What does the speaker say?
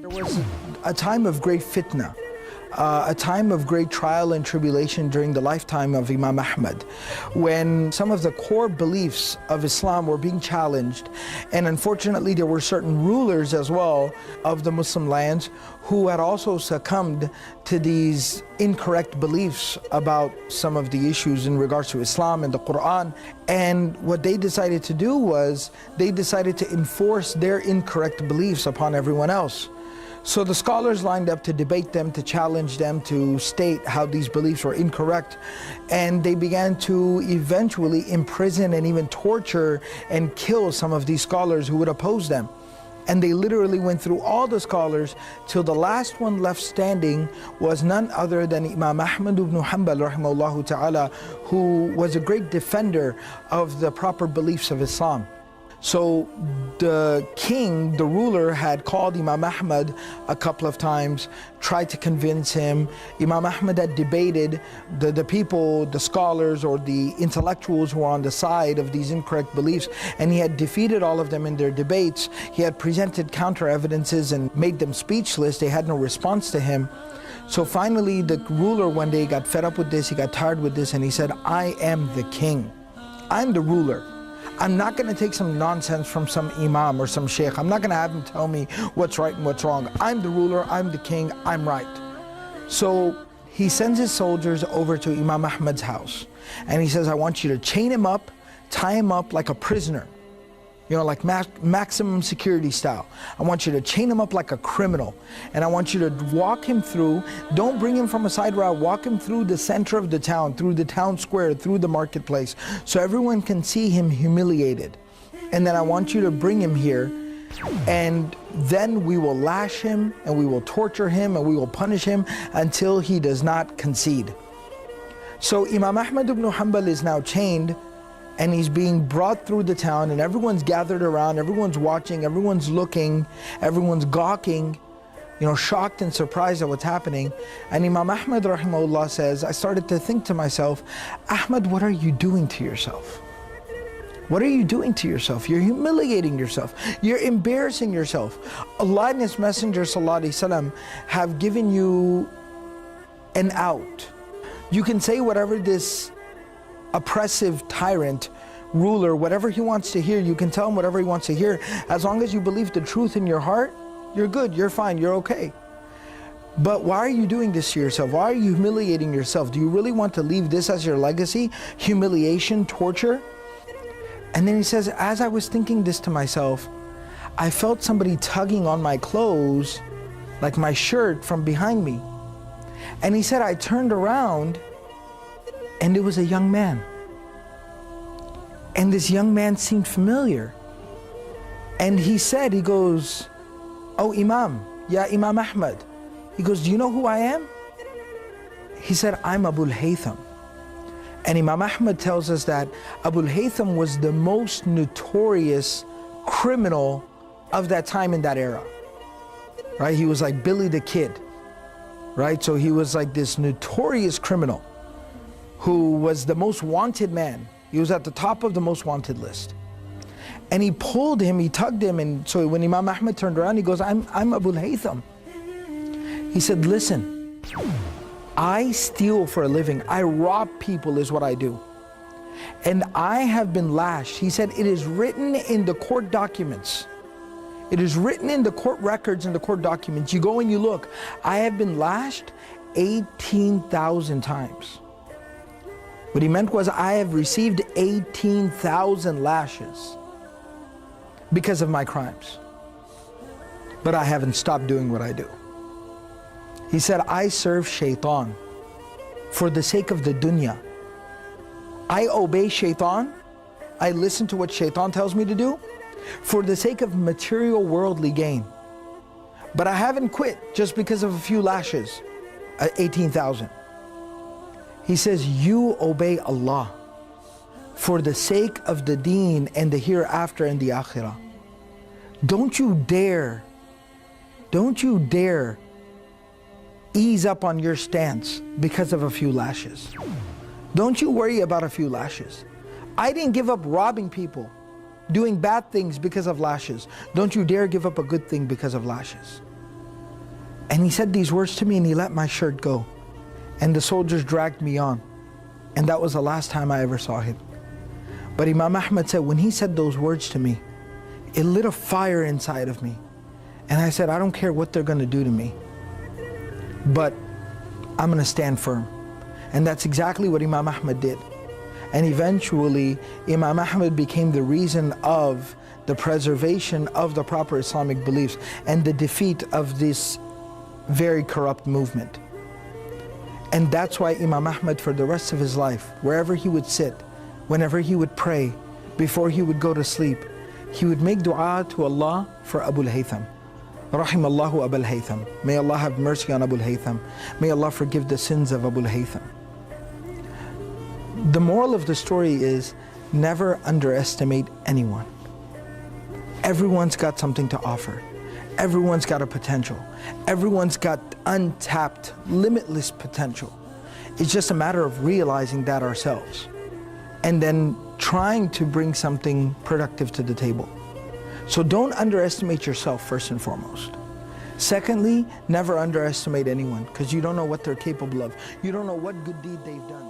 There was a time of great fitna, a time of great trial and tribulation during the lifetime of Imam Ahmad, when some of the core beliefs of Islam were being challenged, and unfortunately there were certain rulers as well of the Muslim lands who had also succumbed to these incorrect beliefs about some of the issues in regards to Islam and the Quran. And what they decided to do was they decided to enforce their incorrect beliefs upon everyone else. So the scholars lined up to debate them, to challenge them, to state how these beliefs were incorrect. And they began to eventually imprison and even torture and kill some of these scholars who would oppose them. And they literally went through all the scholars till the last one left standing was none other than Imam Ahmad ibn Hanbal rahimahullah ta'ala, who was a great defender of the proper beliefs of Islam. So the king, the ruler, had called Imam Ahmad a couple of times, tried to convince him. Imam Ahmad had debated the people, the scholars or the intellectuals who were on the side of these incorrect beliefs, and he had defeated all of them in their debates. He had presented counter evidences and made them speechless. They had no response to him. So finally the ruler one day got fed up with this, he got tired with this, and he said, I am the king, I'm the ruler. I'm not going to take some nonsense from some imam or some sheikh. I'm not going to have him tell me what's right and what's wrong. I'm the ruler, I'm the king, I'm right. So he sends his soldiers over to Imam Ahmad's house. And he says, I want you to chain him up, tie him up like a prisoner. You know, like maximum security style. I want you to chain him up like a criminal. And I want you to walk him through, don't bring him from a side route, walk him through the center of the town, through the town square, through the marketplace, so everyone can see him humiliated. And then I want you to bring him here, and then we will lash him, and we will torture him, and we will punish him until he does not concede. So Imam Ahmad ibn Hanbal is now chained, and he's being brought through the town, and everyone's gathered around, everyone's watching, everyone's looking, everyone's gawking, you know, shocked and surprised at what's happening. And Imam Ahmad rahimahullah says, I started to think to myself, Ahmad, what are you doing to yourself? What are you doing to yourself? You're humiliating yourself. You're embarrassing yourself. Allah and His Messenger sallallahu alaihi wasallam have given you an out. You can say whatever this oppressive tyrant, ruler, whatever he wants to hear, you can tell him whatever he wants to hear. As long as you believe the truth in your heart, you're good, you're fine, you're okay. But why are you doing this to yourself? Why are you humiliating yourself? Do you really want to leave this as your legacy? Humiliation, torture? And then he says, as I was thinking this to myself, I felt somebody tugging on my clothes, like my shirt, from behind me. And he said, I turned around, and it was a young man. And this young man seemed familiar. And he said, he goes, oh Imam, ya Imam Ahmad. He goes, do you know who I am? He said, I'm Abul Haytham. And Imam Ahmad tells us that Abul Haytham was the most notorious criminal of that time in that era. Right? He was like Billy the Kid. Right? So he was like this notorious criminal who was the most wanted man. He was at the top of the most wanted list. And he pulled him, he tugged him, and so when Imam Ahmad turned around, he goes, I'm Abul Haytham. He said, listen, I steal for a living. I rob people is what I do. And I have been lashed. He said, it is written in the court documents. It is written in the court records and the court documents. You go and you look. I have been lashed 18,000 times. What he meant was, I have received 18,000 lashes because of my crimes. But I haven't stopped doing what I do. He said, I serve shaitan for the sake of the dunya. I obey shaitan. I listen to what shaitan tells me to do for the sake of material worldly gain. But I haven't quit just because of a few lashes, 18,000. He says, you obey Allah for the sake of the deen and the hereafter and the akhirah. Don't you dare ease up on your stance because of a few lashes. Don't you worry about a few lashes. I didn't give up robbing people, doing bad things because of lashes. Don't you dare give up a good thing because of lashes. And he said these words to me and he let my shirt go. And the soldiers dragged me on. And that was the last time I ever saw him. But Imam Ahmad said, when he said those words to me, it lit a fire inside of me. And I said, I don't care what they're going to do to me, but I'm going to stand firm. And that's exactly what Imam Ahmad did. And eventually, Imam Ahmad became the reason of the preservation of the proper Islamic beliefs and the defeat of this very corrupt movement. And that's why Imam Ahmad, for the rest of his life, wherever he would sit, whenever he would pray, before he would go to sleep, he would make dua to Allah for Abu al-Haytham. Rahimallahu Abu al-Haytham. May Allah have mercy on Abu al-Haytham. May Allah forgive the sins of Abu al-Haytham. The moral of the story is, never underestimate anyone. Everyone's got something to offer. Everyone's got a potential. Everyone's got untapped, limitless potential. It's just a matter of realizing that ourselves and then trying to bring something productive to the table. So don't underestimate yourself first and foremost. Secondly, never underestimate anyone, because you don't know what they're capable of. You don't know what good deed they've done.